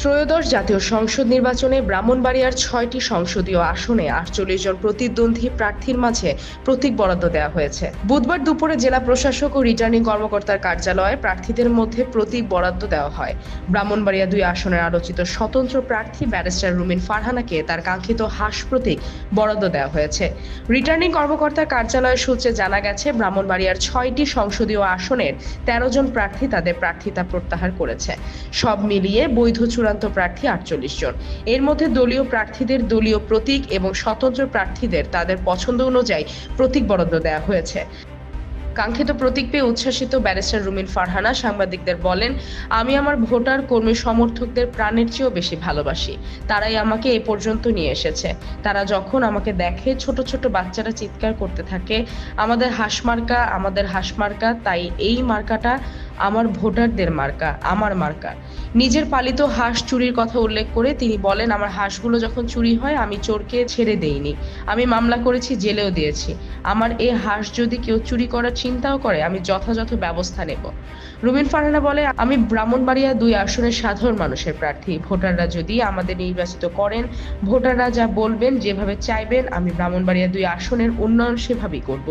ত্রয়োদশ জাতীয় সংসদ নির্বাচনে ব্রাহ্মণবাড়িয়ার ৬টি সংসদীয় আসনে ৪৮ জন প্রতিদ্বন্দ্বী প্রার্থীর মাঝে প্রতীক বরাদ্দ দেওয়া হয়েছে। বুধবার দুপুরে জেলা প্রশাসক ও রিটার্নিং কর্মকর্তার কার্যালয়ে প্রার্থীদের মধ্যে প্রতীক বরাদ্দ দেওয়া হয়। ব্রাহ্মণবাড়িয়া ২ আসনের আলোচিত স্বতন্ত্র প্রার্থী ব্যারিস্টার রুমিন ফারহানাকে তার কাঙ্ক্ষিত হাঁস প্রতীক বরাদ্দ দেওয়া হয়েছে। রিটার্নিং কর্মকর্তার কার্যালয়ের সূত্রে জানা গেছে, ব্রাহ্মণবাড়িয়ার ৬টি সংসদীয় আসনের ১৩ জন প্রার্থী তাদের প্রার্থিতা প্রত্যাহার করেছে। সব মিলিয়ে বৈধ চূড়ান্ত প্রার্থী ৪৮ জন। এর মধ্যে দলীয় প্রার্থীদের দলীয় প্রতীক এবং স্বতন্ত্র প্রার্থীদের তাদের পছন্দ অনুযায়ী প্রতীক বরাদ্দ দেওয়া হয়েছে। কাঙ্ক্ষিত প্রতীক পেয়ে উচ্ছ্বাসিত ব্যারিস্টার রুমিন ফারহানা সাংবাদিকদের বলেন, আমি আমার ভোটার কর্মী সমর্থকদের প্রাণের চেয়েও বেশি ভালোবাসি। তারাই আমাকে এ পর্যন্ত নিয়ে এসেছে। তারা যখন আমাকে দেখে, ছোট ছোট বাচ্চারা চিৎকার করতে থাকে, আমাদের হাঁস মার্কা, আমাদের হাঁস মার্কা, তাই এই মার্কাটা আমার ভোটারদের মার্কা, আমার মার্কা। নিজের পালিত হাঁস চুরির কথা উল্লেখ করে তিনি বলেন, আমার হাঁসগুলো যখন চুরি হয় আমি চোরকে ছেড়ে দেইনি, আমি মামলা করেছি, জেলেও দিয়েছি। আমার এই হাঁস যদি কেউ চুরি করার চিন্তাও করে, আমি যথাযথ ব্যবস্থা নেব। রুমিন ফারহানা বলে, আমি ব্রাহ্মণবাড়িয়া ২ আসনের সাধারণ মানুষের প্রার্থী। ভোটাররা যদি আমাদের নির্বাচিত করেন, ভোটাররা যা বলবেন, যেভাবে চাইবেন, আমি ব্রাহ্মণবাড়িয়া ২ আসনের উন্নয়ন সেভাবেই করব।